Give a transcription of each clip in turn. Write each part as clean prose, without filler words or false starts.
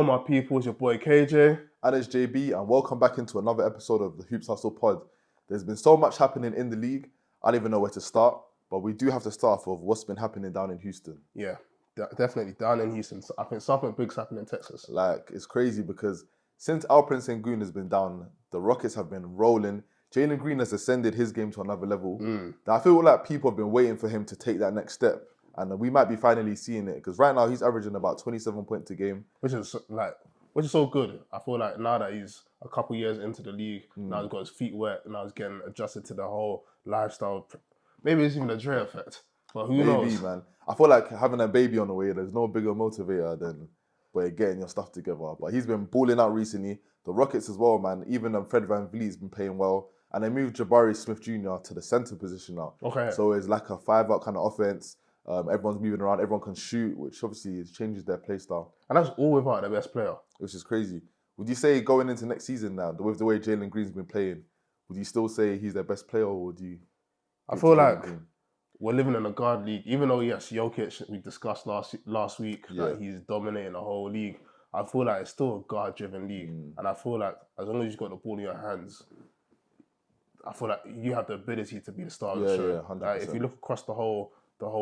my people, it's your boy KJ. And it's JB, and welcome back into another episode of the Hoops Hustle Pod. There's been so much happening in the league, I don't even know where to start, but we do have to start off with what's been happening down in Houston. Yeah, definitely down in Houston. So I think something big's happening in Texas. Like, it's crazy because since Alperen Sengun has been down, the Rockets have been rolling. Jalen Green has ascended his game to another level. I feel like people have been waiting for him to take that next step. And we might be finally seeing it because right now he's averaging about 27 points a game. Which is so good. I feel like now that he's a couple years into the league, now he's got his feet wet, now he's getting adjusted to the whole lifestyle. Maybe it's even a Dre effect, but who knows? Maybe, man. I feel like having a baby on the way, there's no bigger motivator than getting your stuff together. But he's been balling out recently. The Rockets as well, man. Even Fred VanVleet's been playing well. And they moved Jabari Smith Jr. to the center position now. Okay. So it's like a 5-out kind of offense. Everyone's moving around, everyone can shoot, which obviously changes their play style. And that's all without the best player. Which is crazy. Would you say going into next season now, with the way Jalen Green's been playing, would you still say he's their best player, or would you? I feel like we're living in a guard league. Even though, yes, Jokic, we discussed last week, that he's dominating the whole league. I feel like it's still a guard-driven league. And I feel like as long as you've got the ball in your hands, I feel like you have the ability to be the star of the show. Yeah, 100%. Like, if you look across the whole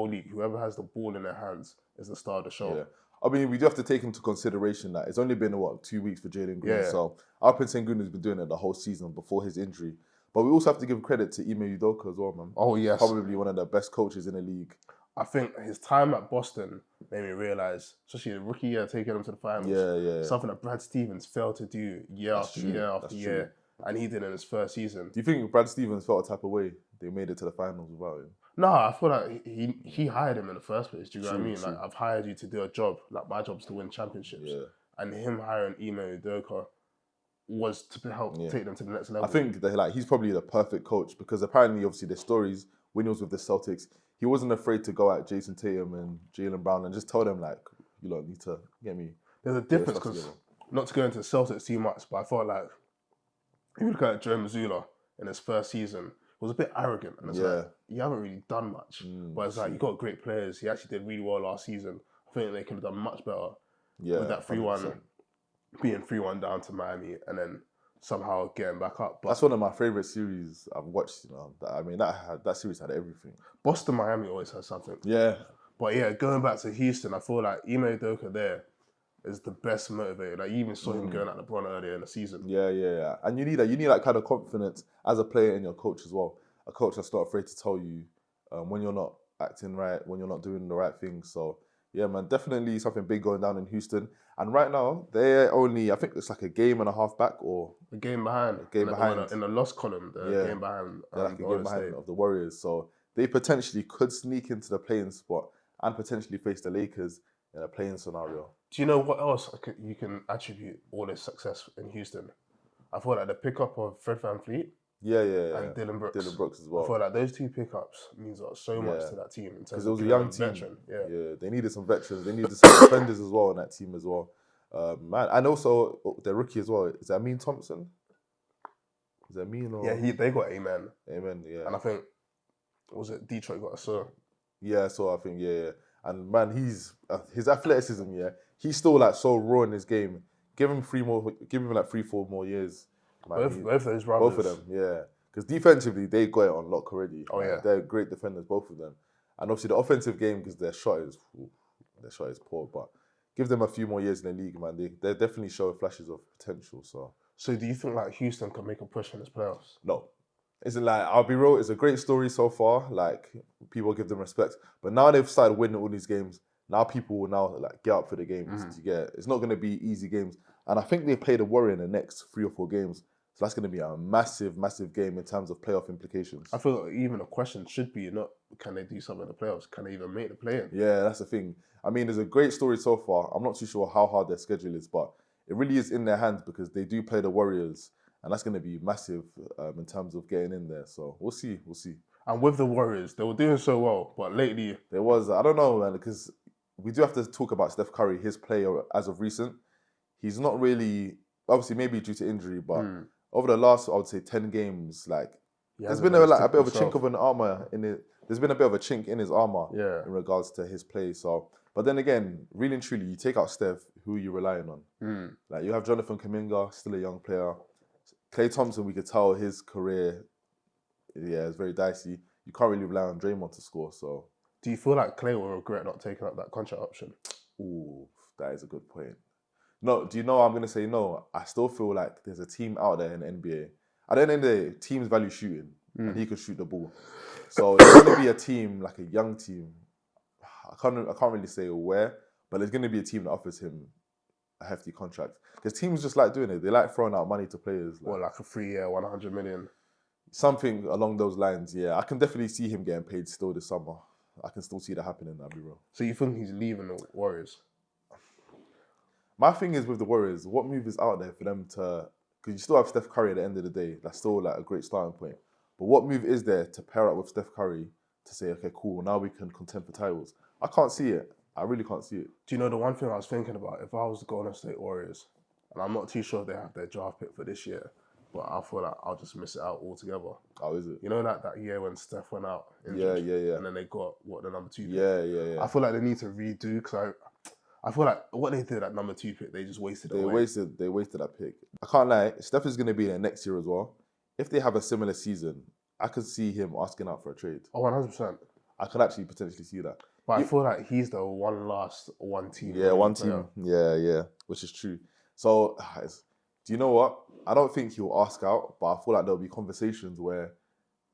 league, whoever has the ball in their hands is the star of the show. Yeah. I mean, we do have to take into consideration that it's only been, 2 weeks for Jalen Green. Yeah. So Alperen Sengun has been doing it the whole season before his injury. But we also have to give credit to Ime Udoka as well, man. Oh, yes. Probably one of the best coaches in the league. I think his time at Boston made me realise, especially the rookie year, taking him to the finals, something that Brad Stevens failed to do year after year, and he did in his first season. Do you think Brad Stevens felt a type of way they made it to the finals without him? No, I feel like he hired him in the first place. Do you know what I mean? Like, I've hired you to do a job. Like, my job's to win championships. Yeah. And him hiring Ime Udoka was to help take them to the next level. I think that he's probably the perfect coach because apparently, obviously, there's stories when he was with the Celtics, he wasn't afraid to go at Jason Tatum and Jaylen Brown and just tell them, like, you lot need to get me. There's a difference because, not to go into the Celtics too much, but I felt like if you look at Joe Mazzulla in his first season, was a bit arrogant, and it's like, you haven't really done much. But it's like, you got great players. He actually did really well last season. I think they could have done much better with that 3-1, being 3-1 down to Miami, and then somehow getting back up. But that's one of my favourite series I've watched. That series had everything. Boston, Miami always has something. Yeah. But yeah, going back to Houston, I feel like Ime Udoka there is the best motivator. Like, you even saw him going at LeBron earlier in the season. Yeah. And you need that. You need that kind of confidence as a player in your coach as well. A coach that's not afraid to tell you when you're not acting right, when you're not doing the right thing. So, yeah, man, definitely something big going down in Houston. And right now, they're only, I think it's like a game and a half back or... A game behind. In the loss column, game behind. They're like a game behind of the Warriors. So they potentially could sneak into the playing spot and potentially face the Lakers in a playing scenario. Do you know what else you can attribute all this success in Houston? I thought like the pickup of Fred VanVleet. And Dylan Brooks. Dylan Brooks as well. I thought like those two pickups means so much to that team. Because it was a young team. Veteran. Yeah, they needed some veterans. They needed some defenders as well on that team as well. Man, and also their rookie as well. Is that Amin Thompson? Is that Amin or... Yeah, they got Amen. Amen, yeah. And I think, was it Detroit got a Sir? Yeah, so I think, yeah. And man, his athleticism, he's still like so raw in his game. Give him 3-4 more years. Man, both those brothers. Both of them, yeah. Because defensively, they got it on lock already. Oh, yeah. They're great defenders, both of them. And obviously the offensive game, because their shot is poor, but give them a few more years in the league, man. They definitely show flashes of potential. So do you think like Houston can make a push in this playoffs? No. Isn't like, I'll be real, it's a great story so far. Like, people give them respect. But now they've started winning all these games. Now people will now like get up for the games. It's not going to be easy games. And I think they play the Warriors in the next 3 or 4 games. So that's going to be a massive, massive game in terms of playoff implications. I feel like even a question should be not, can they do something in the playoffs? Can they even make the play-in? Yeah, that's the thing. I mean, there's a great story so far. I'm not too sure how hard their schedule is, but it really is in their hands because they do play the Warriors. And that's going to be massive in terms of getting in there. So we'll see. And with the Warriors, they were doing so well, but lately... There was, I don't know, man, because we do have to talk about Steph Curry, his play as of recent. He's not really, obviously maybe due to injury, but over the last, I would say, 10 games, like, there's been a bit of a chink of an armor in it. There's been a bit of a chink in his armor in regards to his play. So But then again, really and truly, you take out Steph, who are you relying on? Like you have Jonathan Kuminga, still a young player. Klay Thompson, we could tell his career, is very dicey. You can't really rely on Draymond to score. So, do you feel like Klay will regret not taking up that contract option? Ooh, that is a good point. No, do you know I'm going to say no? I still feel like there's a team out there in the NBA. At the end of the day, teams value shooting, and he could shoot the ball. So it's going to be a team, like a young team. I can't really say where, but there's going to be a team that offers him a hefty contract. Because teams just like doing it. They like throwing out money to players. Like a 3-year, 100 million. Something along those lines, yeah. I can definitely see him getting paid still this summer. I can still see that happening, I'll be real. So you think he's leaving the Warriors? My thing is with the Warriors, what move is out there for them to... Because you still have Steph Curry at the end of the day. That's still like a great starting point. But what move is there to pair up with Steph Curry to say, okay, cool, now we can contend for titles? I can't see it. I really can't see it. Do you know the one thing I was thinking about? If I was the Golden State Warriors, and I'm not too sure if they have their draft pick for this year, but I feel like I'll just miss it out altogether. Oh, is it? You know, like that year when Steph went out injured, yeah. And then they got, the number 2 pick? Yeah. I feel like they need to redo, because I feel like what they did at number 2 pick, they just wasted it away. They wasted that pick. I can't lie, Steph is going to be there next year as well. If they have a similar season, I could see him asking out for a trade. Oh, 100%. I could actually potentially see that. But I feel like he's the one team. Yeah, one team. Yeah, which is true. So, do you know what? I don't think he'll ask out, but I feel like there'll be conversations where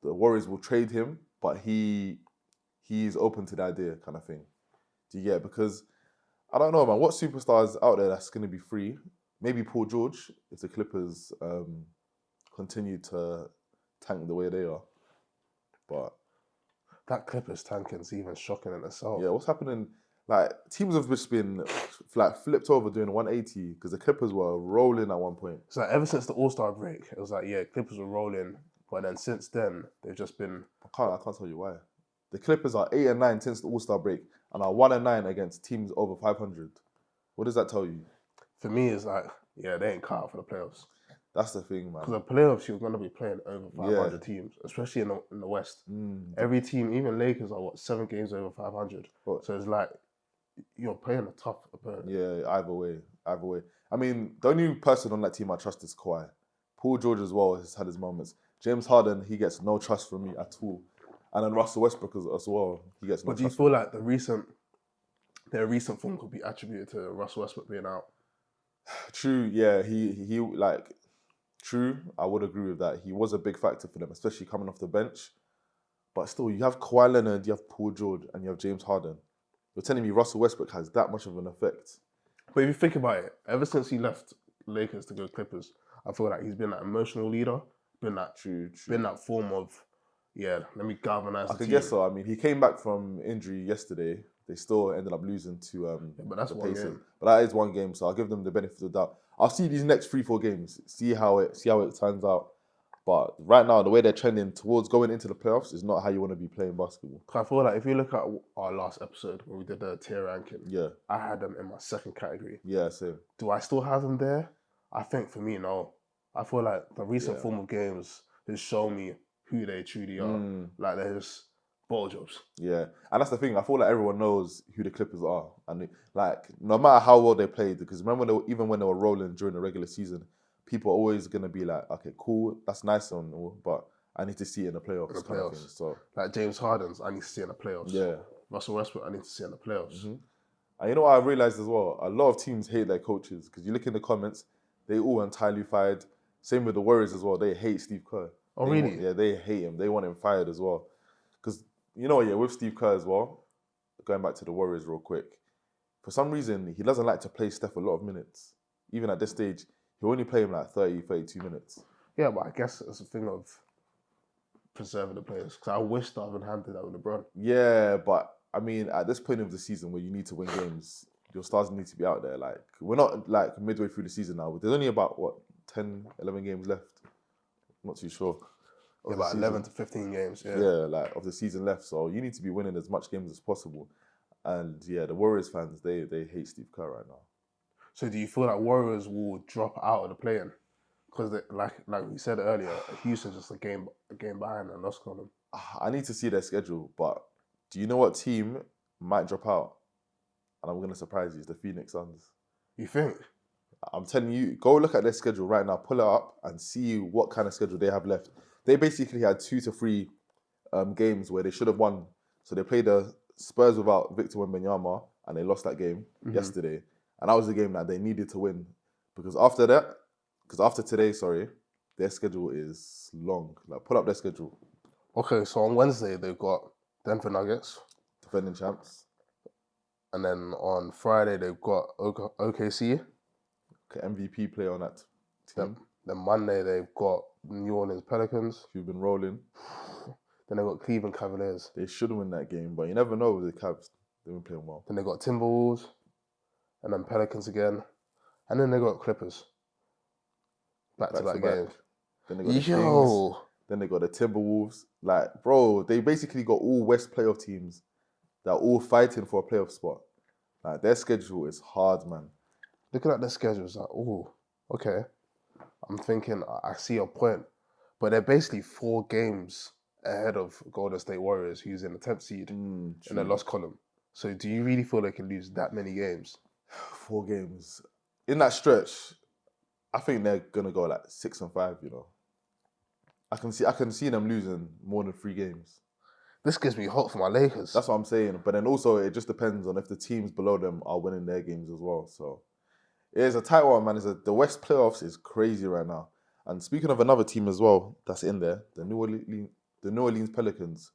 the Warriors will trade him, but he's open to the idea kind of thing. Do you get it? Because, I don't know, man, what superstars out there that's going to be free? Maybe Paul George, if the Clippers continue to tank the way they are. But that Clippers tanking is even shocking in itself. Yeah, what's happening? Like, teams have just been like flipped over doing 180 because the Clippers were rolling at one point. So ever since the All-Star break, it was like, yeah, Clippers were rolling. But then since then, they've just been... I can't tell you why. The Clippers are 8-9 since the All-Star break and are 1-9 against teams over 500. What does that tell you? For me, it's like, yeah, they ain't cut out for the playoffs. That's the thing, man. Because the playoffs, you're going to be playing over 500 teams, especially in the West. Every team, even Lakers, are 7 games over 500. So it's like, you're playing a tough opponent. Yeah, either way. I mean, the only person on that team I trust is Kawhi. Paul George as well has had his moments. James Harden, he gets no trust from me at all. And then Russell Westbrook as well, he gets no trust. But do you feel like their recent form could be attributed to Russell Westbrook being out? True, yeah. He true, I would agree with that. He was a big factor for them, especially coming off the bench. But still, you have Kawhi Leonard, you have Paul George, and you have James Harden. You're telling me Russell Westbrook has that much of an effect? But if you think about it, ever since he left Lakers to go Clippers, I feel like he's been that emotional leader, been that form of, yeah, let me galvanize the team. I guess so. I mean, he came back from injury yesterday. They still ended up losing to but that's one game. But that is one game, so I'll give them the benefit of the doubt. I'll see these next 3-4 games, see how it turns out. But right now, the way they're trending towards going into the playoffs is not how you want to be playing basketball. I feel like if you look at our last episode where we did the tier ranking, yeah, I had them in my second category. Yeah, same. Do I still have them there? I think for me, no. I feel like the recent form of games has shown me who they truly are. Like, they're just ball jobs. Yeah, and that's the thing. I feel like everyone knows who the Clippers are. And, like, no matter how well they played, because remember, even when they were rolling during the regular season, people are always going to be like, okay, cool, that's nice and all, but I need to see it in the playoffs. Kind of thing, so. Like James Harden's, I need to see it in the playoffs. Yeah. Russell Westbrook, I need to see it in the playoffs. And you know what I realised as well? A lot of teams hate their coaches, because you look in the comments, they all entirely fired. Same with the Warriors as well. They hate Steve Kerr. Oh, really? Yeah, they hate him. They want him fired as well. Because, you know, with Steve Kerr as well, going back to the Warriors real quick, for some reason, he doesn't like to play Steph a lot of minutes. Even at this stage, he'll only play him like 30, 32 minutes. Yeah, but I guess it's a thing of preserving the players. Because I wish Darvin Ham did that with LeBron. Yeah, but I mean, at this point of the season where you need to win games, your stars need to be out there. Like, we're not like midway through the season now. There's only about, 10, 11 games left? I'm not too sure. Yeah, about 11 to 15 games, yeah. Yeah, like, of the season left. So you need to be winning as much games as possible. And yeah, the Warriors fans, they hate Steve Kerr right now. So do you feel like Warriors will drop out of the play-in? Because like we said earlier, Houston's just a game behind and lost on them. I need to see their schedule, but do you know what team might drop out? and I'm going to surprise you, it's the Phoenix Suns. You think? I'm telling you, go look at their schedule right now, pull it up, and see what kind of schedule they have left. They basically had 2 to 3 games where they should have won. So they played the Spurs without Victor Wembanyama, and they lost that game yesterday. And that was the game that they needed to win. Because after today, their schedule is long. Like, pull up their schedule. Okay, so on Wednesday, they've got Denver Nuggets. Defending champs. And then on Friday, they've got OKC. Okay, MVP player on that team. Then Monday, they've got New Orleans Pelicans. Who've been rolling. Then they've got Cleveland Cavaliers. They should win that game, but you never know with the Cavs. They've been playing well. Then they got Timberwolves. And then Pelicans again. And then they got Clippers. Back-to-back games. Then they got the Kings. Then they got the Timberwolves. Like, bro, they basically got all West playoff teams that are all fighting for a playoff spot. Like, their schedule is hard, man. Looking at their schedule, it's like, oh, okay. I'm thinking, I see your point. But they're basically 4 games ahead of Golden State Warriors, who's in the 10th seed in the loss column. So do you really feel they can lose that many games? 4 games. In that stretch, I think they're going to go like 6-5, you know. I can see them losing more than 3 games. This gives me hope for my Lakers. That's what I'm saying. But then also, it just depends on if the teams below them are winning their games as well. So it is a tight one, man. The West playoffs is crazy right now. And speaking of another team as well that's in there, the New Orleans Pelicans.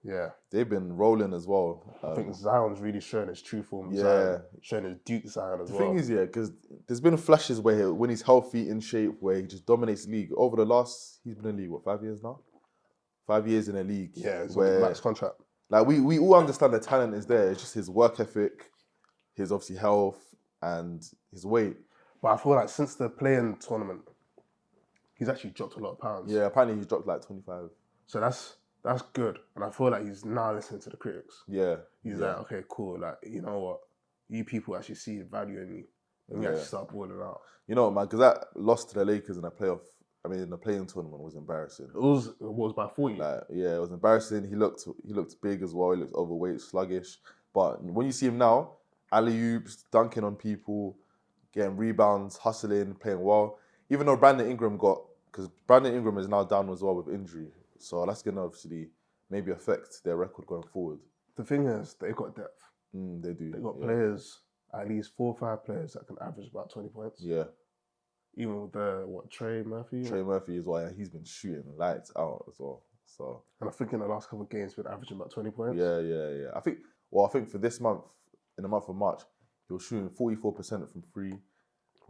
Yeah. They've been rolling as well. I think Zion's really showing his true form. Yeah. Zion, showing his Duke Zion as well. The thing is, because there's been flashes where when he's healthy, in shape, where he just dominates the league. Over the last, he's been in the league, 5 years now? 5 years in the league. Yeah, it's a max contract. Like, we all understand the talent is there. It's just his work ethic, his obviously health, and his weight. But I feel like since the play-in tournament, he's actually dropped a lot of pounds. Yeah, apparently he's dropped like 25. So that's good. And I feel like he's now listening to the critics. Yeah. He's like, okay, cool. Like, you know what? You people actually see value in me. And we actually start balling out. You know, man, because that loss to the Lakers in the play-in tournament was embarrassing. It was by 40. Like, yeah, it was embarrassing. He looked big as well. He looked overweight, sluggish. But when you see him now, alley-oops, dunking on people, getting rebounds, hustling, playing well. Even though Brandon Ingram because Brandon Ingram is now down as well with injury. So that's going to obviously maybe affect their record going forward. The thing is, they've got depth. They do. They've got players, at least 4 or 5 players that can average about 20 points. Yeah. Even with Trey Murphy? Trey Murphy as well. He's been shooting lights out as well. So. And I think in the last couple of games, he's been averaging about 20 points. Yeah. I think for this month, in the month of March, he was shooting 44% from 3.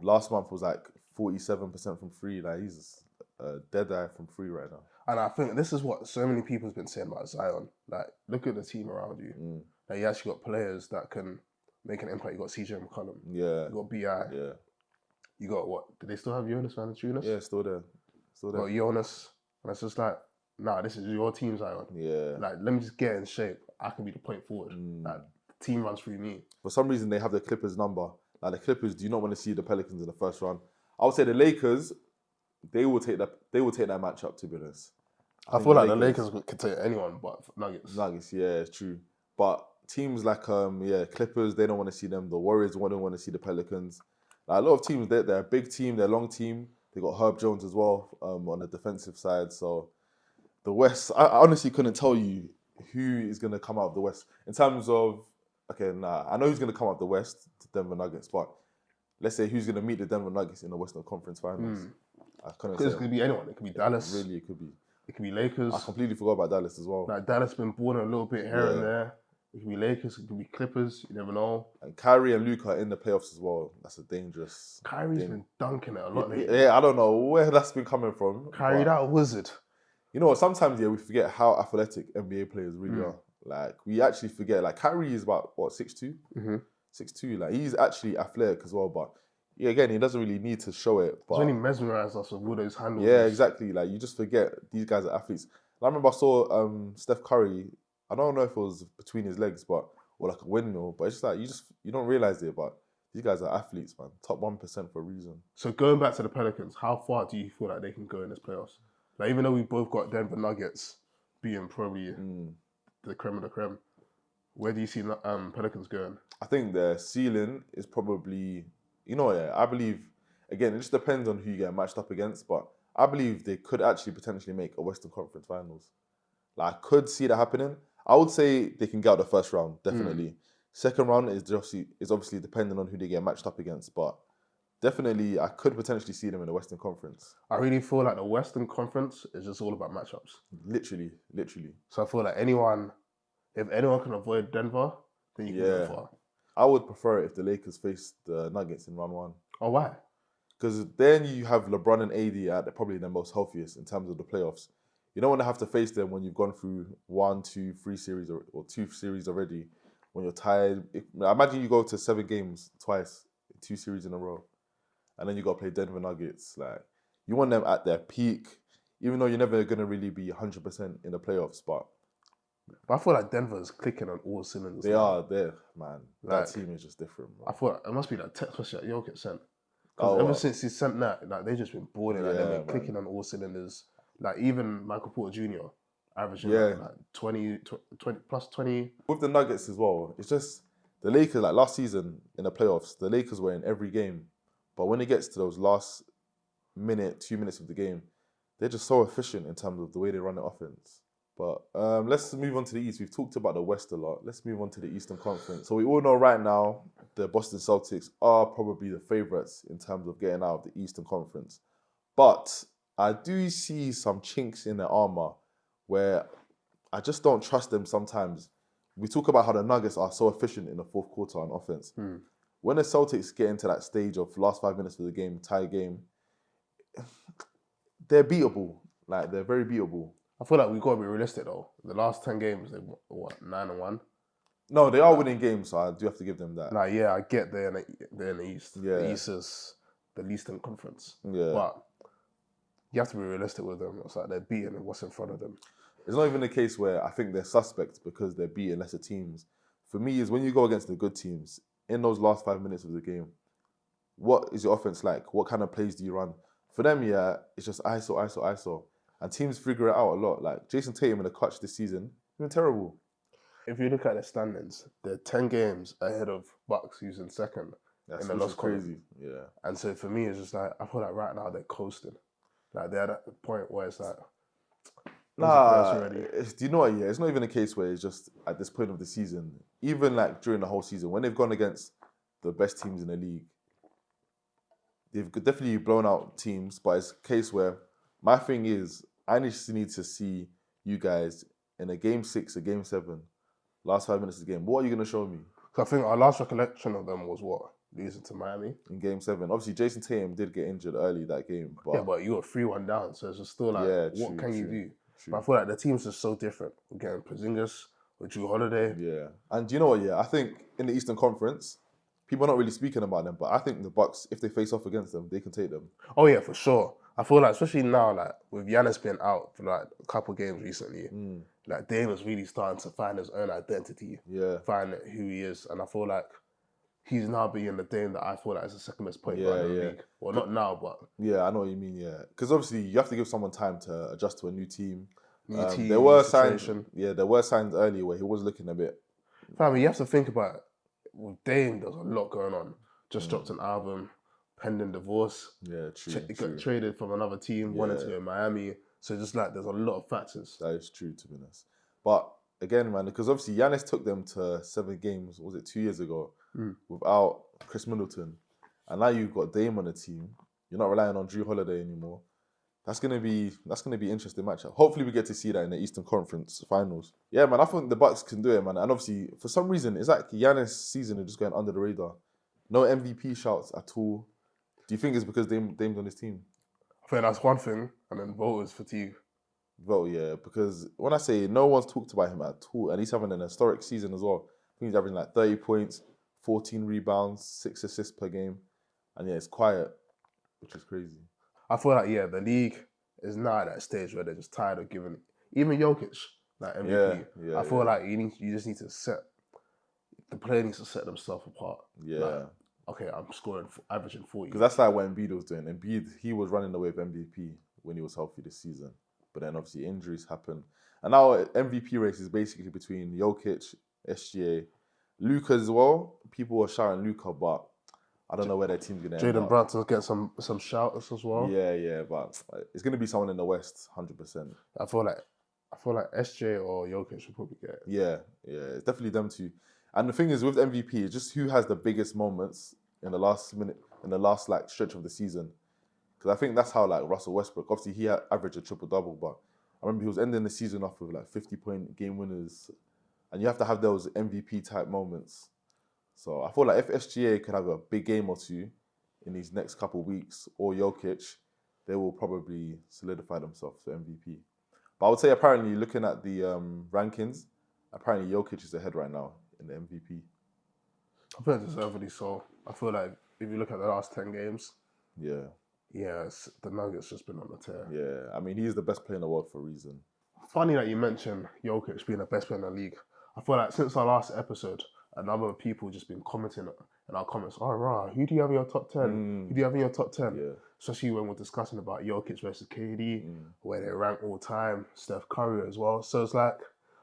Last month was like 47% from 3. Like, he's a dead eye from 3 right now. And I think this is what so many people have been saying about Zion. Like, look at the team around you. Like, you actually got players that can make an impact. You got CJ McCollum. Yeah. You got BI. Yeah. You got what? Did they still have Jonas Valanciunas? Yeah, still there. You got Jonas. And it's just like, nah, this is your team, Zion. Yeah. Like, let me just get in shape. I can be the point forward. Like, the team runs through me. For some reason, they have the Clippers number. Like, the Clippers do not want to see the Pelicans in the first round. I would say the Lakers, they will take that matchup, to be honest. I feel like the Lakers could take anyone but Nuggets. Nuggets, yeah, it's true. But teams like Clippers, they don't want to see them. The Warriors don't want to see the Pelicans. Like, a lot of teams, they're a big team, they're a long team. They got Herb Jones as well on the defensive side. So the West, I honestly couldn't tell you who is going to come out of the West in terms of. I know who's going to come out of the West, the Denver Nuggets, but let's say who's going to meet the Denver Nuggets in the Western Conference Finals. Because it could be anyone. It could be Dallas. Really, it could be. It could be Lakers. I completely forgot about Dallas as well. Like, Dallas been born a little bit here and there. It could be Lakers. It could be Clippers. You never know. And Kyrie and Luka are in the playoffs as well. That's a dangerous. Kyrie's been dunking it a lot lately. Yeah, I don't know where that's been coming from. Kyrie, that wizard. You know what? Sometimes we forget how athletic NBA players really are. Like, we actually forget. Like, Kyrie is about 6'2"? 6'2". Like, he's actually athletic as well, but yeah, again, he doesn't really need to show it. But he's only mesmerised us with all those handles. Yeah, exactly. Like, you just forget these guys are athletes. And I remember I saw Steph Curry. I don't know if it was between his legs, or like a windmill. But it's just like you don't realize it. But these guys are athletes, man. Top 1% for a reason. So going back to the Pelicans, how far do you feel like they can go in this playoffs? Like, even though we both got Denver Nuggets being probably the creme of the creme, Where do you see Pelicans going? I think their ceiling is probably, I believe, again, it just depends on who you get matched up against, but I believe they could actually potentially make a Western Conference Finals. Like, I could see that happening. I would say they can get out the first round, definitely. Second round is obviously dependent on who they get matched up against, but definitely I could potentially see them in the Western Conference. I really feel like the Western Conference is just all about matchups. Literally. So I feel like if anyone can avoid Denver, then you can go far. I would prefer it if the Lakers faced the Nuggets in round 1. Oh, why? Because then you have LeBron and AD at probably their most healthiest in terms of the playoffs. You don't want to have to face them when you've gone through 1, 2, 3 series or 2 series already. When you're tired, imagine you go to 7 games twice, 2 series in a row, and then you got to play Denver Nuggets. Like, you want them at their peak, even though you're never gonna really be 100% in the playoffs. But I feel like Denver's clicking on all cylinders. They are there, man. Like, that team is just different, bro. I thought it must be that text message that Jokic sent. Because ever since he sent that, like, they've just been balling. Like, they've been clicking on all cylinders. Like, even Michael Porter Jr. averaging like 20 plus 20. With the Nuggets as well, it's just the Lakers, like last season in the playoffs, the Lakers were in every game. But when it gets to those last 2 minutes of the game, they're just so efficient in terms of the way they run the offense. But let's move on to the East. We've talked about the West a lot. Let's move on to the Eastern Conference. So we all know right now the Boston Celtics are probably the favourites in terms of getting out of the Eastern Conference. But I do see some chinks in their armour where I just don't trust them sometimes. We talk about how the Nuggets are so efficient in the fourth quarter on offense. When the Celtics get into that stage of last 5 minutes of the game, tie game, they're beatable. Like, they're very beatable. I feel like we've got to be realistic though. The last 10 games, they've 9-1. No, they are winning games, so I do have to give them that. Like, yeah, I get they're in the East. Yeah. The East is the least in conference. Yeah. But you have to be realistic with them. It's like they're beating what's in front of them. It's not even a case where I think they're suspects because they're beating lesser teams. For me, is when you go against the good teams, in those last 5 minutes of the game, what is your offense like? What kind of plays do you run? For them, yeah, it's just ISO. And teams figure it out a lot. Like Jason Tatum in the clutch this season, he's been terrible. If you look at the standings, they're 10 games ahead of Bucks, who's in second. That's in the loss crazy. Yeah. And so for me, it's just like, I feel like right now they're coasting. Like they're at the point where it's like, do you know what? Yeah, it's not even a case where it's just at this point of the season. Even like during the whole season, when they've gone against the best teams in the league, they've definitely blown out teams. But it's a case where my thing is, I just need to see you guys in a game 6, a game 7, last 5 minutes of the game. What are you going to show me? I think our last recollection of them was what? Losing to Miami? In game 7. Obviously, Jason Tatum did get injured early that game. But yeah, but you were 3-1 down, so it's just still like, what can you do? True. But I feel like the team's just so different. We're getting Porzingis, with Jrue Holiday. Yeah. And do you know what? Yeah, I think in the Eastern Conference, people are not really speaking about them, but I think the Bucks, if they face off against them, they can take them. Oh yeah, for sure. I feel like, especially now, like with Giannis being out for like a couple games recently, like Dame is really starting to find his own identity, find who he is, and I feel like he's now being the Dame that I feel like is the second best point guard in the league. Well, not now, but yeah, I know what you mean. Yeah, because obviously you have to give someone time to adjust to a new team. Team, there were signs. Yeah, there were signs earlier where he was looking a bit. Family, you have to think about it. With Dame, there's a lot going on. Just dropped an album. Pending divorce. Yeah, true. Got traded from another team, wanted to go in Miami. So just like there's a lot of factors. That is true, to be honest. But again, man, because obviously Giannis took them to 7 games, was it 2 years ago, without Chris Middleton. And now you've got Dame on the team. You're not relying on Jrue Holiday anymore. That's gonna be interesting matchup. Hopefully we get to see that in the Eastern Conference Finals. Yeah, man, I think the Bucks can do it, man. And obviously, for some reason, it's like Giannis' season is just going under the radar. No MVP shouts at all. Do you think it's because Dame's on his team? I think that's one thing, and then voters fatigue. Vote, yeah, because when I say no one's talked about him at all, and he's having an historic season as well. I think he's averaging like 30 points, 14 rebounds, 6 assists per game, and yeah, it's quiet, which is crazy. I feel like the league is now at that stage where they're just tired of giving even Jokic like MVP. Yeah, I feel like you just need to the player needs to set themselves apart. Yeah. Like, okay, I'm averaging 40. Because that's like what Embiid was doing. Embiid, he was running away with MVP when he was healthy this season. But then obviously injuries happen. And now MVP race is basically between Jokic, SGA. Luka as well. People were shouting Luka, but I don't know where their team's going to end Jaden up. Brunson's getting some shouters as well. Yeah, but it's going to be someone in the West, 100%. I feel like SJ or Jokic should probably get it. Yeah, it's definitely them two. And the thing is, with MVP, it's just who has the biggest moments in the last minute, in the last like stretch of the season. Because I think that's how like Russell Westbrook, obviously he averaged a triple-double, but I remember he was ending the season off with like 50-point game winners. And you have to have those MVP type moments. So I feel like if SGA could have a big game or two in these next couple of weeks, or Jokic, they will probably solidify themselves for MVP. But I would say apparently, looking at the rankings, apparently Jokic is ahead right now in the MVP. I feel deservedly so. I feel like if you look at the last 10 games, the Nuggets just been on the tear. Yeah, I mean, he's the best player in the world for a reason. Funny that you mentioned Jokic being the best player in the league. I feel like since our last episode, a number of people just been commenting in our comments, who do you have in your top 10? Who do you have in your top 10? Yeah. Especially when we're discussing about Jokic versus KD, where they rank all time, Steph Curry as well. So it's like,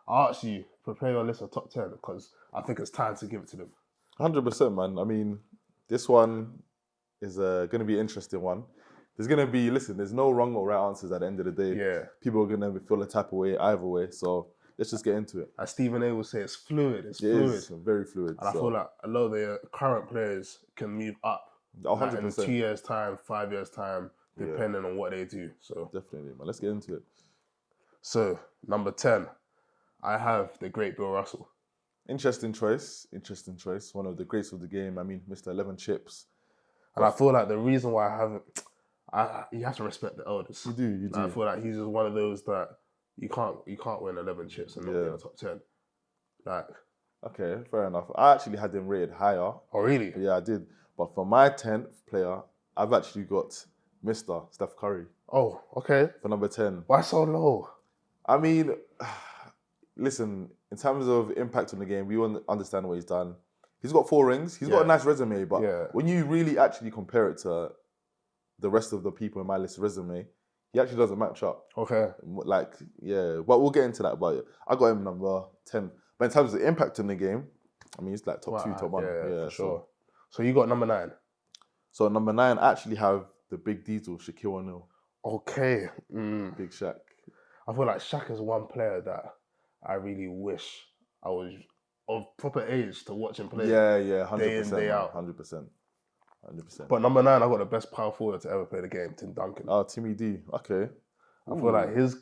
I asked you, prepare your list of top 10 because I think it's time to give it to them. 100%, man. I mean, this one is going to be an interesting one. There's going to be, there's no wrong or right answers at the end of the day. Yeah. People are going to feel a type of way either way. So let's just get into it. As Stephen A will say, it's fluid. It's fluid. It's very fluid. And I feel like a lot of the current players can move up 100%. in 2 years' time, 5 years' time, depending on what they do. So definitely, man. Let's get into it. So, number 10, I have the great Bill Russell. Interesting choice. One of the greats of the game. I mean, Mr. 11 chips. And I feel like the reason why I haven't... you have to respect the elders. You do. I feel like he's just one of those that you can't win 11 chips and not be in the top 10. Okay, fair enough. I actually had him rated higher. Oh, really? Yeah, I did. But for my 10th player, I've actually got Mr. Steph Curry. Oh, okay. For number 10. Why so low? I mean, listen, in terms of impact on the game, we all understand what he's done. He's got 4 rings. He's got a nice resume, but when you really actually compare it to the rest of the people in my list resume, he actually doesn't match up. Okay. But we'll get into that. But I got him number 10. But in terms of the impact in the game, I mean, he's like top 2, top 1. Yeah, for sure. So you got number 9. So number 9, I actually have the big diesel, Shaquille O'Neal. Okay. Big Shaq. I feel like Shaq is one player that I really wish I was of proper age to watch him play. Yeah, 100%. Day in, day out. 100%. But number 9, I got the best power forward to ever play the game, Tim Duncan. Oh, Timmy D. Okay. I feel like his,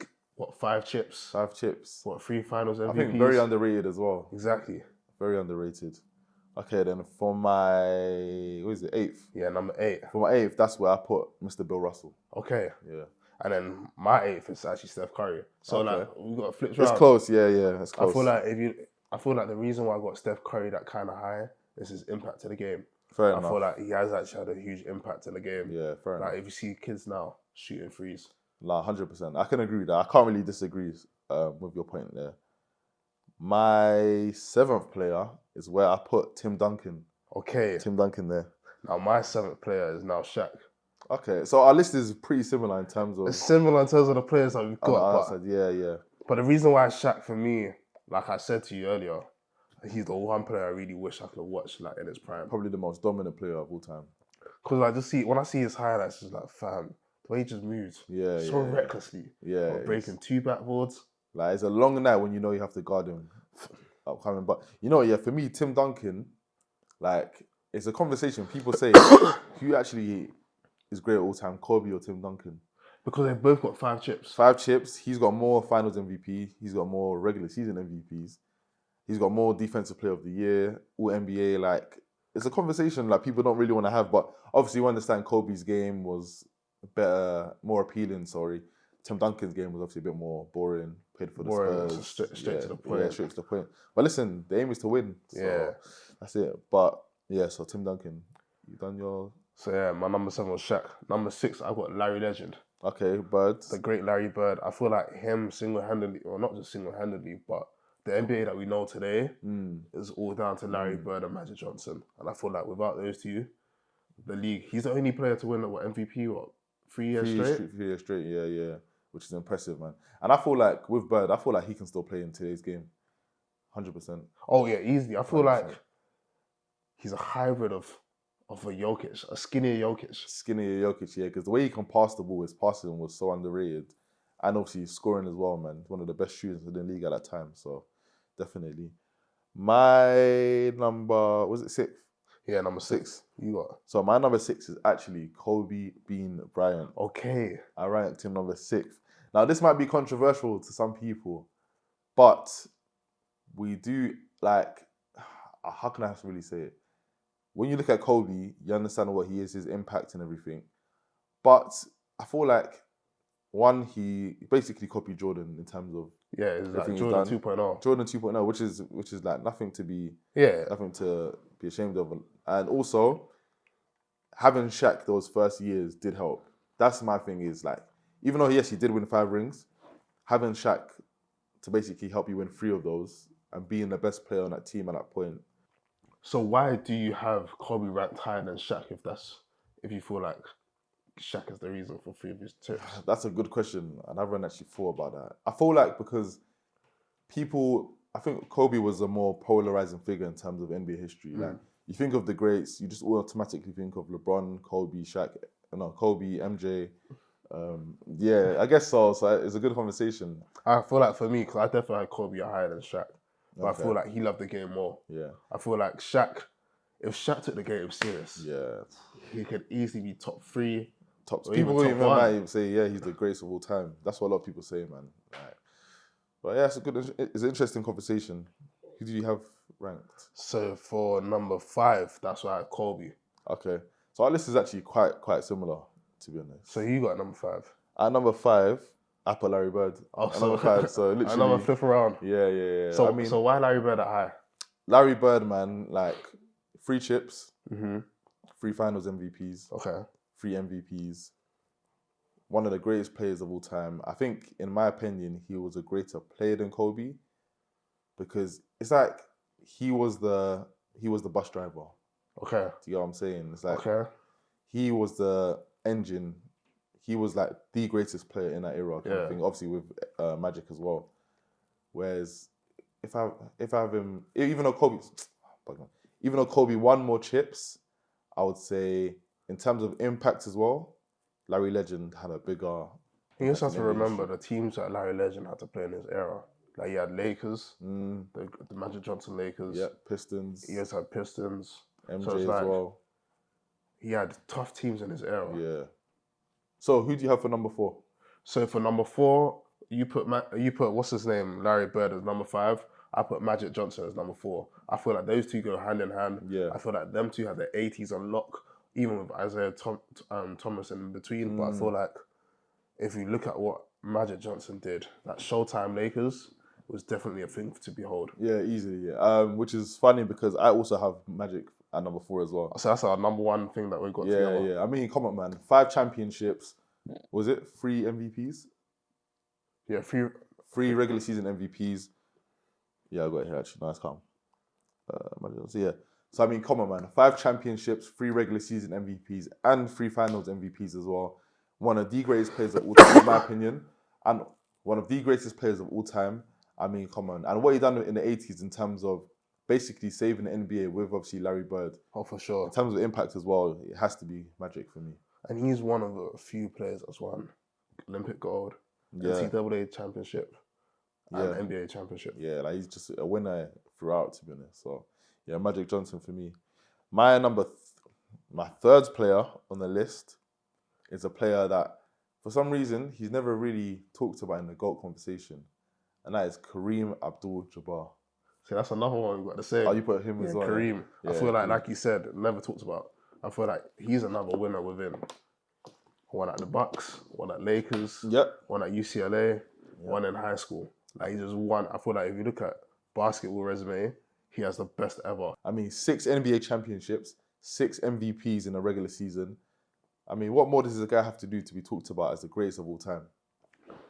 5 chips? 5 chips. 3 finals MVPs? I think very underrated as well. Exactly. Very underrated. Okay, then for my, 8th? Yeah, number 8. For my 8th, that's where I put Mr. Bill Russell. Okay. Yeah. And then my 8th is actually Steph Curry. So we've got to flip around. It's close, yeah, it's close. I feel like the reason why I got Steph Curry that kind of high is his impact to the game. Fair enough. I feel like he has actually had a huge impact in the game. Yeah, fair enough. Like if you see kids now shooting threes. 100%. I can agree with that. I can't really disagree with your point there. My 7th player is where I put Tim Duncan. Okay. Tim Duncan there. Now my 7th player is now Shaq. Okay, so our list is pretty similar in terms of... It's similar in terms of the players that we've got. Yeah. But the reason why Shaq for me, like I said to you earlier, he's the one player I really wish I could watch in his prime. Probably the most dominant player of all time. Because when I see his highlights, it's like, fam, the way he just moves so recklessly. Yeah. Breaking 2 backboards. Like, it's a long night when you know you have to guard him upcoming. But, for me, Tim Duncan, it's a conversation. People say, who actually is great all time, Kobe or Tim Duncan? Because they've both got 5 chips. 5 chips. He's got more finals MVP. He's got more regular season MVPs. He's got more defensive player of the year, all NBA. It's a conversation people don't really want to have. But obviously, you understand Kobe's game was better, more appealing. Tim Duncan's game was obviously a bit more boring. Played for the Spurs. Straight to the point. Yeah, straight to the point. But listen, the aim is to win. So that's it. But so Tim Duncan, you done your... So my number 7 was Shaq. Number 6, I've got Larry Legend. Okay, Bird. The great Larry Bird. I feel like him single-handedly, or not just single-handedly, but the NBA that we know today is all down to Larry Bird and Magic Johnson. And I feel like without those two, the league, he's the only player to win MVP, 3 years straight? 3 years straight, yeah. Which is impressive, man. And I feel like with Bird, he can still play in today's game. 100%. Oh yeah, easily. I feel 100%. like he's a hybrid of a Jokic, a skinnier Jokic. Skinnier Jokic, yeah, because the way he can pass the ball, his passing was so underrated. And obviously he's scoring as well, man. One of the best shooters in the league at that time. So definitely. My number, was it 6? Yeah, number 6. You got. So my number 6 is actually Kobe Bean Bryant. Okay. I ranked him number 6. Now this might be controversial to some people, but we do like, how can I really say it? When you look at Kobe, you understand what he is, his impact and everything. But I feel like, one, he basically copied Jordan in terms of it's like Jordan 2.0. Jordan 2.0, which is like nothing to be ashamed of. And also, having Shaq those first years did help. That's my thing is like, even though yes, he did win 5 rings, having Shaq to basically help you win 3 of those and being the best player on that team at that point. So why do you have Kobe ranked higher than Shaq if you feel like Shaq is the reason for 3 of his tips? That's a good question, and I haven't actually thought about that. I feel like because I think Kobe was a more polarizing figure in terms of NBA history. Like, you think of the greats, you just automatically think of LeBron, Kobe, Kobe, MJ. I guess so. So it's a good conversation. I feel like for me, because I definitely had Kobe higher than Shaq, but I feel like he loved the game more. Yeah. I feel like Shaq, if Shaq took the game serious, he could easily be top 3. People even might say, he's the greatest of all time. That's what a lot of people say, man. Right. But yeah, it's an interesting conversation. Who do you have ranked? So for number 5, that's why I had Kobe. Okay. So our list is actually quite similar, to be honest. So you got number 5? At number 5, I put Larry Bird. Number 5, so literally another flip around. Yeah. So why Larry Bird at high? Larry Bird, man, like 3 chips, 3 Finals MVPs. Okay. 3 MVPs. One of the greatest players of all time. I think, in my opinion, he was a greater player than Kobe because it's like he was the bus driver. Okay. Do you get what I'm saying? It's like he was the engine. He was like the greatest player in that era. Kind of thing. Obviously with Magic as well. Whereas if I have him, even though Kobe won more chips, I would say in terms of impact as well, Larry Legend had a bigger. You just have to remember the teams that Larry Legend had to play in his era. Like, you had Lakers, the Magic Johnson Lakers. Yeah, Pistons. He also had Pistons. MJ as well. He had tough teams in his era. Yeah. So who do you have for number 4? So for number 4, you put what's his name, Larry Bird as number 5. I put Magic Johnson as number 4. I feel like those two go hand in hand. Yeah. I feel like them two have the 80s on lock, even with Isaiah Thomas in between. But I feel like if you look at what Magic Johnson did, that Showtime Lakers was definitely a thing to behold. Yeah, easily. Yeah. Which is funny because I also have Magic at number 4 as well. So that's our number 1 thing that we got together. Yeah. I mean, come on, man. 5 championships. Was it 3 MVPs? Yeah, 3 regular season MVPs. Yeah, I got it here actually. Nice, calm. So I mean, come on, man. 5 championships, 3 regular season MVPs, and 3 finals MVPs as well. One of the greatest players of all time, in my opinion, and one of the greatest players of all time. I mean, come on. And what he done in the 80s in terms of basically saving the NBA with obviously Larry Bird. Oh, for sure. In terms of impact as well, it has to be Magic for me. And he's one of a few players that's won Olympic gold, NCAA championship, and NBA championship. Yeah, like he's just a winner throughout, to be honest. So, yeah, Magic Johnson for me. My third player on the list is a player that, for some reason, he's never really talked about in the GOAT conversation, and that is Kareem Abdul-Jabbar. See, that's another one we've got to say. Oh, you put him as well. Kareem. Yeah, I feel like you said, never talked about. I feel like he's another winner within. One at the Bucks, one at Lakers, one at UCLA, one in high school. Like, he just won. I feel like if you look at basketball resume, he has the best ever. I mean, 6 NBA championships, 6 MVPs in a regular season. I mean, what more does this guy have to do to be talked about as the greatest of all time?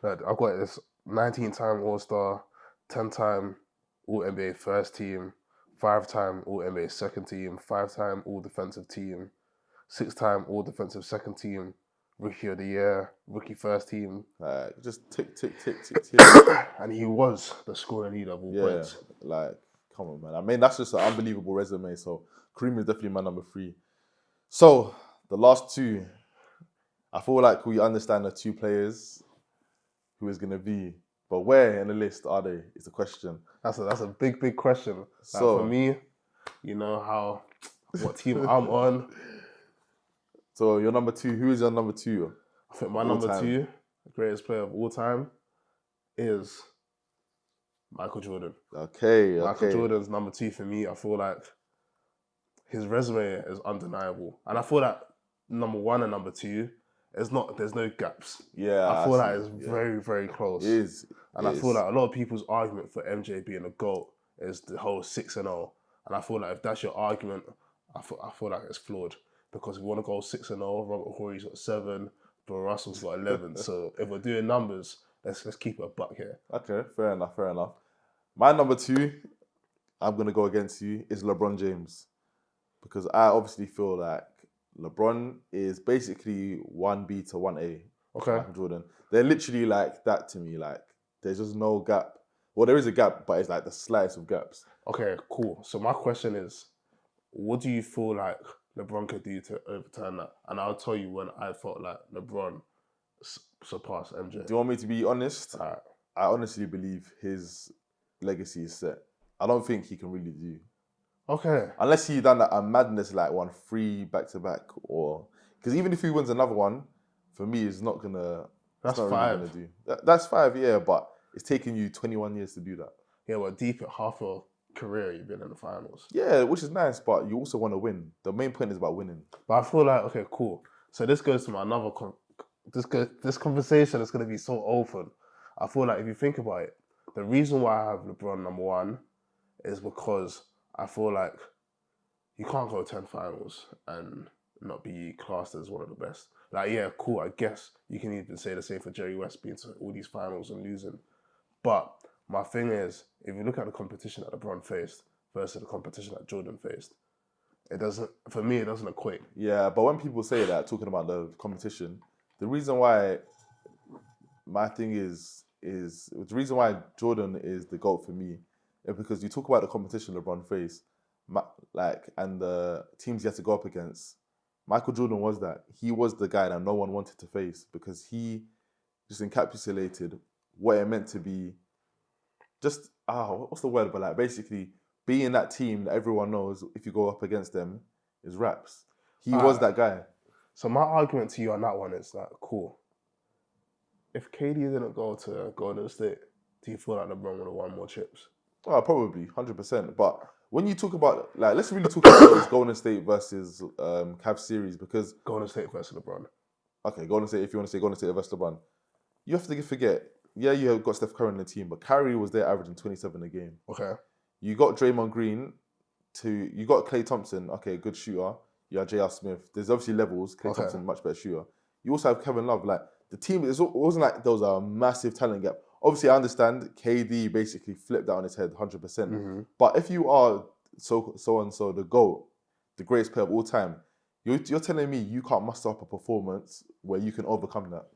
I've got this 19-time All-Star, 10-time All-NBA first team, 5-time All-NBA second team, 5-time All-Defensive team, 6-time All-Defensive second team, Rookie of the Year, Rookie First Team. Just tick. And he was the scoring leader of all points. Like, come on, man. I mean, that's just an unbelievable resume. So Kareem is definitely my number 3. So the last 2, I feel like we understand the 2 players who is going to be. But where in the list are they? Is the question. That's a big question. So for me, you know what team I'm on. So your number 2, who is your number 2? I think my number 2, the greatest player of all time, is Michael Jordan. Okay. Michael Jordan's number 2 for me. I feel like his resume is undeniable. And I feel like number 1 and number 2, there's no gaps. Yeah. I feel like it's very, very close. It is. And I feel like a lot of people's argument for MJ being a GOAT is the whole 6-0. And I feel like if that's your argument, I feel like it's flawed. Because if we want to go 6-0, Robert Horry's got 7, Bill Russell's got 11. So if we're doing numbers, let's keep it a buck here. Okay, fair enough. My number 2, I'm going to go against you, is LeBron James. Because I obviously feel like LeBron is basically 1B to 1A. Okay. Michael Jordan. They're literally like that to me. Like, there's just no gap. Well, there is a gap, but it's like the slightest of gaps. Okay, cool. So my question is, what do you feel like LeBron could do to overturn that? And I'll tell you when I felt like LeBron surpassed MJ. Do you want me to be honest? Right. I honestly believe his legacy is set. I don't think he can really do. Okay. Unless he done a madness like 1 3 back-to-back, or... Because even if he wins another one, for me, it's not going to... That's not 5. Really gonna do. That's 5, yeah, but it's taken you 21 years to do that. Yeah, well, deep at half your career, you've been in the finals. Yeah, which is nice, but you also want to win. The main point is about winning. But I feel like, okay, cool. So this goes to my another... This conversation is going to be so open. I feel like if you think about it, the reason why I have LeBron number 1 is because I feel like you can't go 10 finals and not be classed as one of the best. Like, yeah, cool, I guess you can even say the same for Jerry West being to all these finals and losing. But my thing is, if you look at the competition that LeBron faced versus the competition that Jordan faced, it doesn't equate. Yeah, but when people say that, talking about the competition, the reason why my thing is the reason why Jordan is the GOAT for me is because you talk about the competition LeBron faced, and the teams he had to go up against. Michael Jordan was that. He was the guy that no one wanted to face because he just encapsulated what it meant to be just, what's the word? But like basically being that team that everyone knows if you go up against them is raps. He was that guy. So my argument to you on that one is like, cool. If KD didn't go to Golden State, do you feel like LeBron would have won more chips? Oh, probably, 100%. But when you talk about, like, let's really talk about this Golden State versus Cavs series, because... Golden State versus LeBron. Okay, Golden State, if you want to say Golden State versus LeBron. You have to forget, yeah, you have got Steph Curry in the team, but Kyrie was there averaging 27 a game. Okay. You got Draymond Green, you got Klay Thompson, okay, good shooter. You have J.R. Smith. There's obviously levels. Klay Thompson, much better shooter. You also have Kevin Love. Like, the team, it wasn't like there was a massive talent gap. Obviously, I understand KD basically flipped that on his head 100%. Mm-hmm. But if you are so the GOAT, the greatest player of all time, you're telling me you can't muster up a performance where you can overcome that?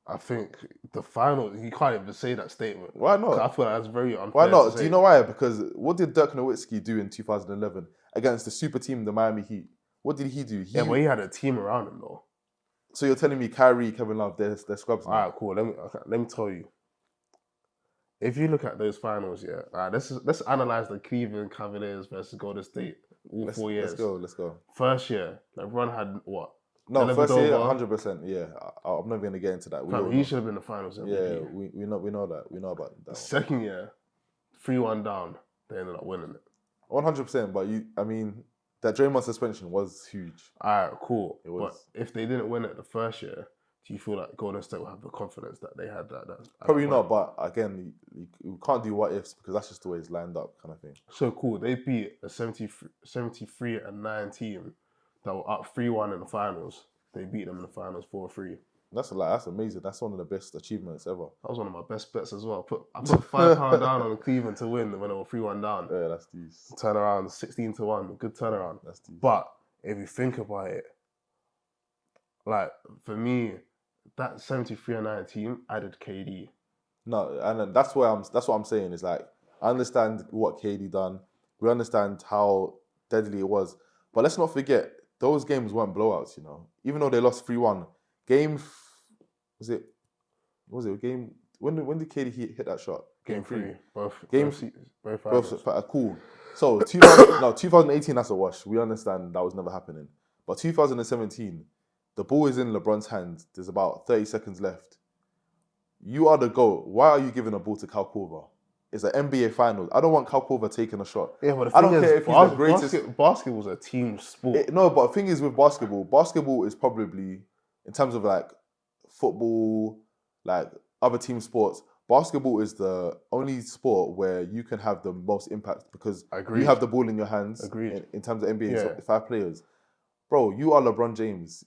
I think the final, you can't even say that statement. Why not? I feel like that's very unfair. Why not? Do you know why? Because what did Dirk Nowitzki do in 2011 against the super team, the Miami Heat? What did he do? But he had a team around him though. So you're telling me Kyrie, Kevin Love, they're scrubs now? All right, cool. Let me tell you. If you look at those finals, yeah, all right, let's analyze the Cleveland Cavaliers versus Golden State 4 years. Let's go. First year, LeBron had what? No, first year, 100%. Yeah, I'm not going to get into that. He should have been the finals MVP. Yeah, we know that. We know about that. Second year, 3-1 down, they ended up winning it. 100%. But that Draymond suspension was huge. All right, cool. It was. But if they didn't win it the first year, do you feel like Golden State will have the confidence that they had that? Probably not, but again, you can't do what ifs because that's just the way it's lined up, kind of thing. So cool. They beat a 73-9 team that were up 3-1 in the finals. They beat them in the finals 4-3. That's amazing. That's one of the best achievements ever. That was one of my best bets as well. I put £5 down on Cleveland to win when they were 3-1 down. Yeah, that's decent. Turn around 16-1, good turnaround. That's decent. But if you think about it, Like, for me, that 73-9 team added KD. No, and that's what I'm saying. Is like, I understand what KD done. We understand how deadly it was. But let's not forget, those games weren't blowouts, you know. Even though they lost 3-1. Was it game... When did KD hit that shot? Game 3. Both cool. So 2018, that's a wash. We understand that was never happening. But 2017, the ball is in LeBron's hands. There's about 30 seconds left. You are the GOAT. Why are you giving a ball to Kyle Korver? It's an NBA Finals. I don't want Kyle Korver taking a shot. Yeah, but I don't care if he's the greatest. Basketball's a team sport. No, but the thing is with basketball is probably, in terms of like football, like other team sports, basketball is the only sport where you can have the most impact because you have the ball in your hands. In terms of NBA, so 5 players. Bro, you are LeBron James.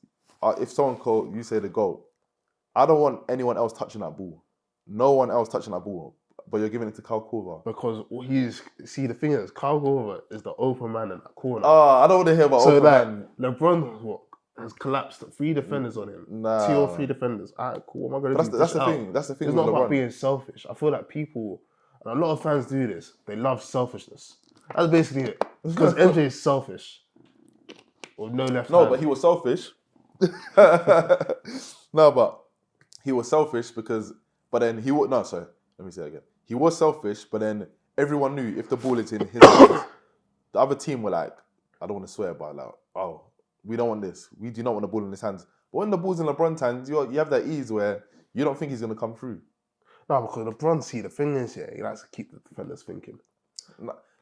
If someone called you say the GOAT, I don't want anyone else touching that ball. No one else touching that ball. But you're giving it to Kyle Korver. Because the thing is, Kyle Korver is the open man in that corner. I don't want to hear about open man. LeBron has collapsed 3 defenders on him. 2 or 3 defenders. Alright, cool. What am I going to do? That's the thing. That's the thing. It's not about being selfish. I feel like people, and a lot of fans do this, they love selfishness. That's basically it. Because MJ is selfish. With no left hand. But he was selfish. But he was selfish because... But then he would... No, sorry. Let me say it again. He was selfish, but then everyone knew if the ball is in his hands, the other team were like, I don't want to swear, but like, oh, we don't want this. We do not want the ball in his hands. But when the ball's in LeBron's hands, you have that ease where you don't think he's going to come through. No, because LeBron, the thing is, he likes to keep the defenders thinking.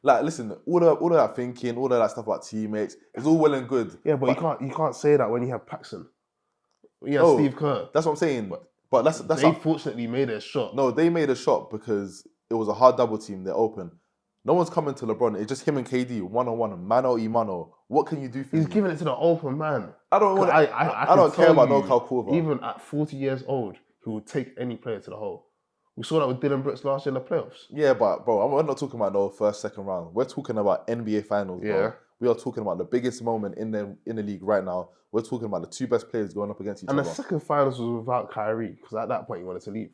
Like, listen, all of that thinking, all of that stuff about teammates, it's all well and good. Yeah, but you can't say that when you have Paxson. When you have Steve Kerr. That's what I'm saying. But that's they fortunately made a shot. No, they made a shot because it was a hard double team. They're open. No one's coming to LeBron. It's just him and KD, one-on-one, mano-y-mano. What can you do for He's giving it to the open man. I don't care about no Kyle Korver. Even at 40 years old, he will take any player to the hole. We saw that with Dylan Brooks last year in the playoffs. Yeah, but bro, we're not talking about no first, second round. We're talking about NBA Finals, bro. Yeah. We are talking about the biggest moment in the league right now. We're talking about the 2 best players going up against each other. And the second finals was without Kyrie, because at that point he wanted to leave.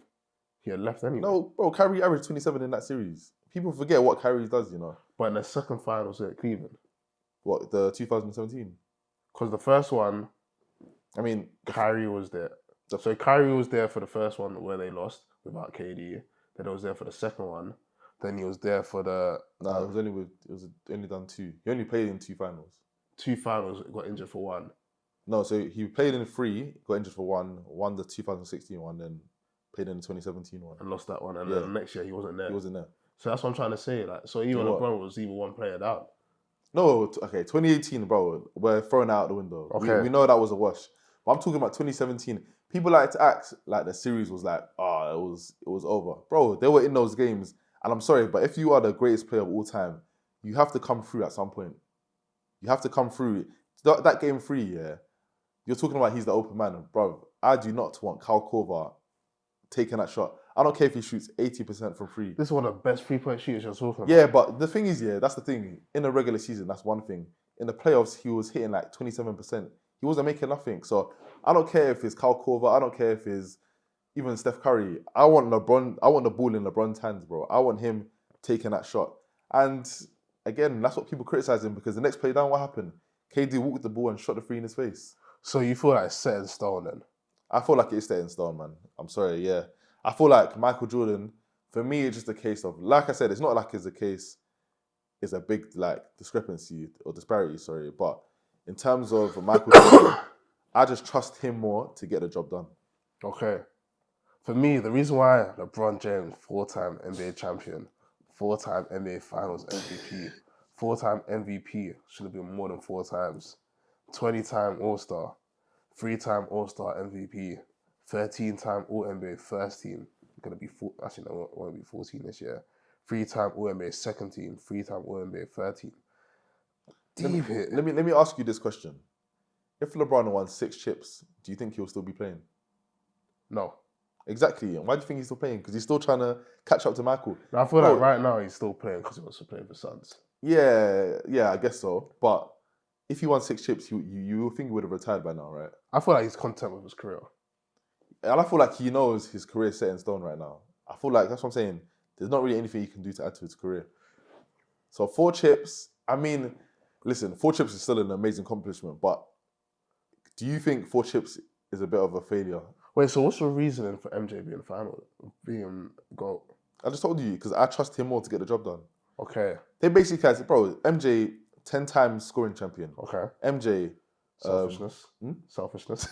He had left anyway. No, bro, Kyrie averaged 27 in that series. People forget what Kyrie does, you know. But in the second finals at Cleveland. What, the 2017? Because the first one, I mean... Kyrie was there. So Kyrie was there for the first one where they lost without KD. Then he was there for the second one. Then he was there for the... No, it was only done 2. He only played in 2 finals. 2 finals, got injured for 1. No, so he played in 3, got injured for 1, won the 2016 one, then played in the 2017 one. And lost that one. And then the next year he wasn't there. He wasn't there. So that's what I'm trying to say. Like, so even LeBron was even 1 player down. No, okay, 2018, bro, we're throwing out the window. Okay. We know that was a wash. But I'm talking about 2017. People like to act like the series was like, it was over. Bro, they were in those games. And I'm sorry, but if you are the greatest player of all time, you have to come through at some point. You have to come through. That game 3, yeah, you're talking about he's the open man. Bro, I do not want Kyle Korver taking that shot. I don't care if he shoots 80% from 3. This is one of the best 3-point shooters you're talking about. Yeah, but the thing is, that's the thing. In the regular season, that's one thing. In the playoffs, he was hitting like 27%. He wasn't making nothing. So I don't care if it's Kyle Korver. I don't care if it's even Steph Curry. I want LeBron. I want the ball in LeBron's hands, bro. I want him taking that shot. And again, that's what people criticize him because the next play down, what happened? KD walked the ball and shot the 3 in his face. So you feel like it's set in stone then? I feel like it's set in stone, man. I'm sorry, yeah. I feel like Michael Jordan, for me, it's just a case of, like I said, it's not like it's a case, it's a big like discrepancy or disparity, sorry. But in terms of Michael Jordan, I just trust him more to get the job done. Okay. For me, the reason why LeBron James, 4-time NBA champion, 4-time NBA Finals MVP, 4-time MVP, should have been more than 4 times, 20-time All-Star, 3-time All-Star MVP, 13-time All-NBA first team, gonna be actually no, it won't be 14 this year, 3-time All-NBA second team, 3-time All-NBA third team. Deep hit. Let me ask you this question: if LeBron won 6 chips, do you think he'll still be playing? No. Exactly. And why do you think he's still playing? Because he's still trying to catch up to Michael. I feel like right now he's still playing because he wants to play for Suns. Yeah, I guess so. But if he won 6 chips, you think he would have retired by now, right? I feel like he's content with his career. And I feel like he knows his career is set in stone right now. I feel like that's what I'm saying. There's not really anything he can do to add to his career. So 4 chips, I mean, listen, 4 chips is still an amazing accomplishment, but do you think 4 chips is a bit of a failure? Wait, so what's the reasoning for MJ being being GOAT? I just told you, because I trust him more to get the job done. Okay. They basically said, bro, MJ, 10 times scoring champion. Okay. MJ. Selfishness. Selfishness.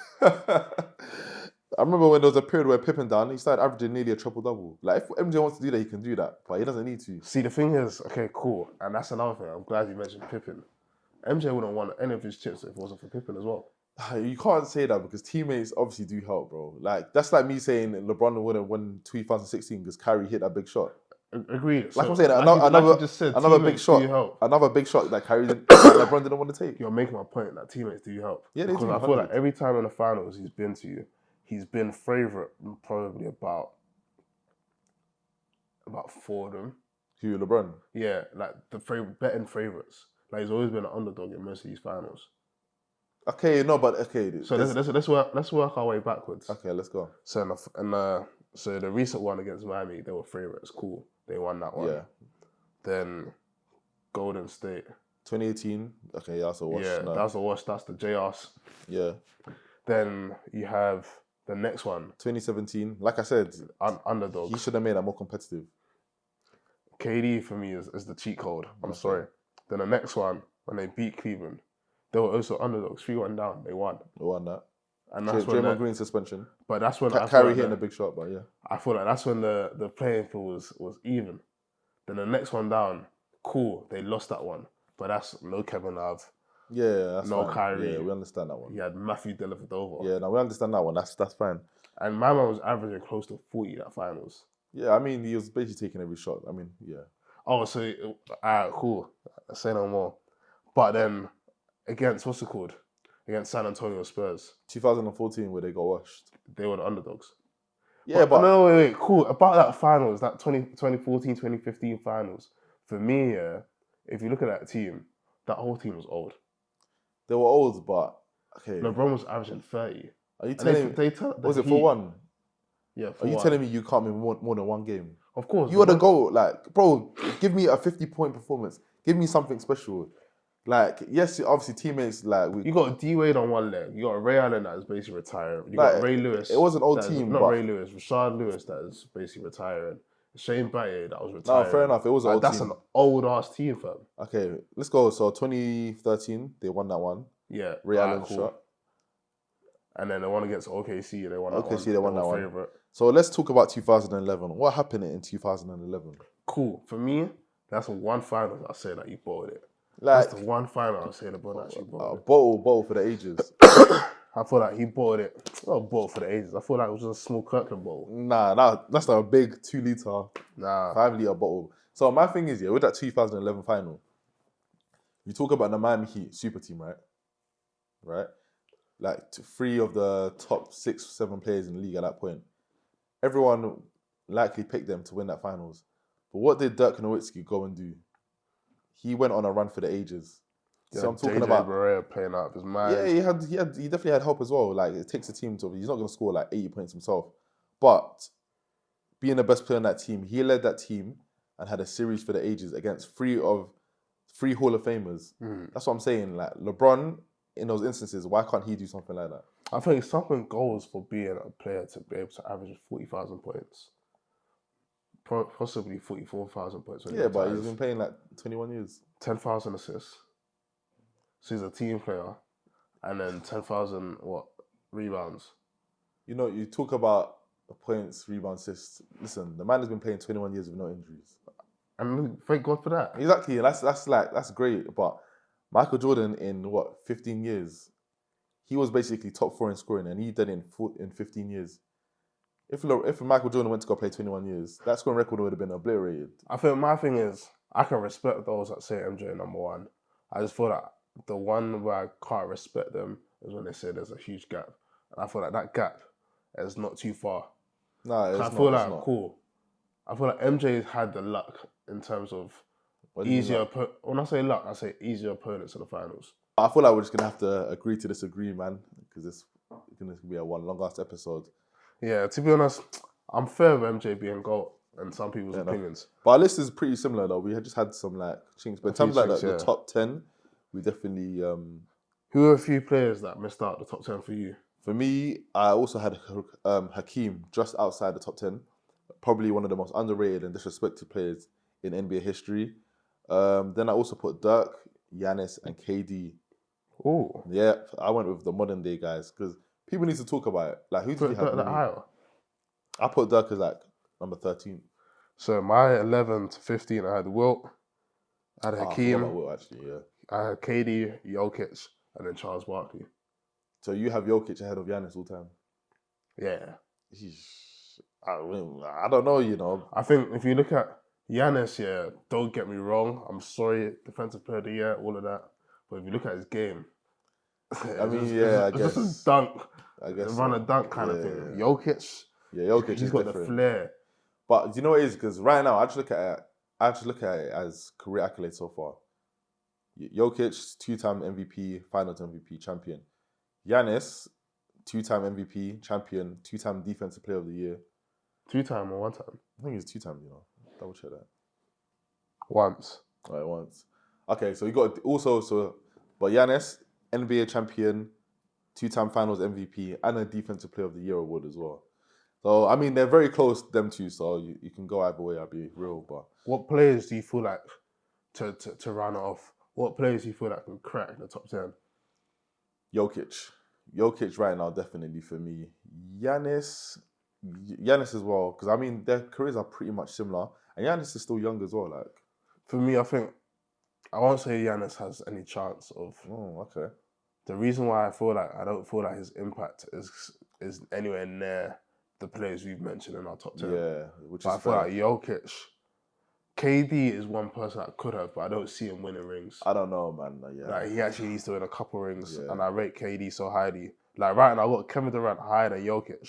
I remember when there was a period where Pippen down, he started averaging nearly a triple-double. Like, if MJ wants to do that, he can do that, but he doesn't need to. See, the thing is, okay, cool, and that's another thing. I'm glad you mentioned Pippen. MJ wouldn't want any of his chips if it wasn't for Pippen as well. You can't say that because teammates obviously do help, bro. Like, that's like me saying LeBron wouldn't win 2016 because Kyrie hit that big shot. Agreed. Like I'm saying, another big shot. Another big shot that Kyrie LeBron didn't want to take. You're making my point that teammates do help. Yeah, they do. Because I feel like every time in the finals he's been favourite probably about 4 of them. Who, LeBron? Yeah, like betting favourites. Like he's always been an underdog in most of these finals. Okay, no, but okay. So let's work our way backwards. Okay, let's go. So so the recent one against Miami, they were favourites. Cool, they won that one. Yeah. Then Golden State. 2018. Okay, yeah, that's a wash. Yeah, that's a wash. That's the JRs. Yeah. Then you have the next one. 2017. Like I said, underdog. He should have made that more competitive. KD for me is the cheat code. I'm sorry. Then the next one, when they beat Cleveland, they were also underdogs. 3-1 down. They won. They won that. And that's when Draymond Green suspension. But that's when Kyrie hitting a big shot. But yeah, I feel like that's when the playing field was even. Then the next one down, cool. They lost that one, but that's no Kevin Love. Yeah, that's no fine. Kyrie. Yeah, we understand that one. You had Matthew Dellavedova. Yeah, no, we understand that one. That's fine. And my man was averaging close to 40 at finals. Yeah, I mean he was basically taking every shot. I mean, yeah. Oh, so cool. Say no more. But then against against San Antonio Spurs, 2014, where they got washed. They were the underdogs. Yeah, but no, wait, cool. About that finals, that 2014, 2015 finals. For me, yeah, if you look at that team, that whole team was old. They were old, but okay. LeBron was averaging 30. Are you telling me? Was it for one? Yeah. Are you telling me you can't win more than one game? Of course. You want to go like, bro? Give me a 50-point performance. Give me something special. Like, yes, obviously teammates like you got D Wade on one leg. You got Ray Allen that is basically retiring. You like, got Ray Lewis. It was an old team. Not Ray Lewis. Rashard Lewis that is basically retiring. Shane Battier that was retiring. No, fair enough. It was an old team. That's an old ass team, fam. Okay, let's go. So 2013, they won that one. Yeah, Ray Allen shot. And then they won against OKC. They won that one. OKC, they won that one. So let's talk about 2011. What happened in 2011? Cool. For me, that's one final I'll say that you bought it. Like, that's the one final I'll say LeBron actually bought it. Bottle for the ages. I feel like he bought it. Not bottle for the ages. I feel like it was just a small Kirkland bottle. Nah, that's not a big 2-liter, 5-liter bottle. So my thing is, yeah, with that 2011 final, you talk about the Miami Heat super team, right? Right? Like 3 of the top 6, 7 players in the league at that point. Everyone likely picked them to win that finals. But what did Dirk Nowitzki go and do? He went on a run for the ages. Yeah, so I'm talking about Barea playing out of his mind. Yeah, he definitely had help as well. Like, it takes a team to. He's not going to score like 80 points himself, but being the best player on that team, he led that team and had a series for the ages against 3 Hall of Famers. That's what I'm saying. Like LeBron, in those instances, why can't he do something like that? I think something goes for being a player to be able to average 40,000 points. Possibly 44,000 points. Yeah, but he's been playing like 21 years. 10,000 assists. So he's a team player. And then 10,000 rebounds. You know, you talk about points, rebounds, assists. Listen, the man has been playing 21 years with no injuries. And thank God for that. Exactly. That's great. But Michael Jordan in 15 years, he was basically top 4 in scoring, and he did it in 15 years. If Michael Jordan went to go play 21 years, that scoring record would have been obliterated. I think my thing is, I can respect those that say MJ number 1. I just feel like the one where I can't respect them is when they say there's a huge gap. And I feel like that gap is not too far. No, it's not. I feel like, cool. I feel like MJ had the luck in terms of easier... When I say luck, I say easier opponents in the finals. I feel like we're just gonna have to agree to disagree, man, because it's gonna be a one long-ass episode. Yeah, to be honest, I'm fair with MJ being GOAT and some people's opinions. But our list is pretty similar though. We had just had some like chinks, but in terms of like the top 10, we definitely. Who are a few players that missed out the top 10 for you? For me, I also had Hakeem just outside the top 10. Probably one of the most underrated and disrespected players in NBA history. Then I also put Dirk, Giannis, and KD. Oh, yeah, I went with the modern day guys because people need to talk about it. Like, who did you have? That higher? I put Dirk as like number 13. So my 11 to 15, I had Wilt, I had Hakeem, I forgot about Wilt, actually, yeah. I had KD, Jokic, and then Charles Barkley. So you have Jokic ahead of Giannis all time? Yeah. I don't know, you know. I think if you look at Giannis, yeah, don't get me wrong. I'm sorry, defensive player of the year, all of that. But if you look at his game, I mean, yeah, I guess. Just a dunk. I guess. Run a dunk kind of thing. Jokic. Yeah, Jokic he's got different. The flair. But do you know what it is? Because right now, I just look at it as career accolades so far. Jokic, 2-time MVP, Finals MVP, champion. Giannis, 2-time MVP, champion, 2-time Defensive Player of the Year. 2-time or 1-time? I think it's 2-time, you know. Double check that. Once. All right, once. Okay, so you got but Giannis, NBA champion, 2-time Finals MVP, and a Defensive Player of the Year award as well. So, I mean, they're very close, them two, so you can go either way, I'll be real. But what players do you feel like, to round it off, what players do you feel like can crack the top 10? Jokic right now, definitely for me. Giannis as well, because, I mean, their careers are pretty much similar, and Giannis is still young as well. Like, for me, I won't say Giannis has any chance of... Oh, okay. The reason why I don't feel like his impact is anywhere near the players we've mentioned in our top 10. Yeah, which is I feel like Jokic, KD is one person that could have, but I don't see him winning rings. I don't know, man. Yeah. Like, he actually needs to win a couple rings, and I rate KD so highly. Like, right now, I've got Kevin Durant higher than Jokic.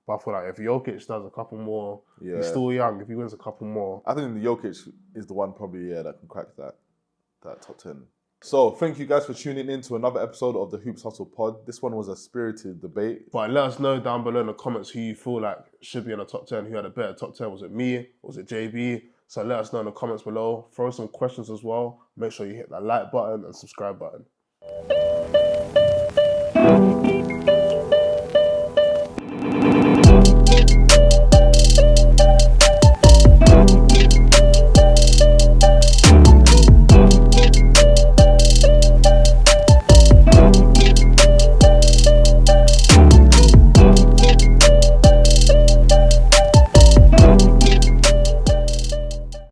But I feel like if Jokic does a couple more, he's still young. If he wins a couple more... I think the Jokic is the one probably, that can crack that top 10. So, thank you guys for tuning in to another episode of the Hoops Hustle Pod. This one was a spirited debate. But let us know down below in the comments who you feel like should be in the top 10, who had a better top 10. Was it me? Was it JB? So let us know in the comments below. Throw some questions as well. Make sure you hit that like button and subscribe button.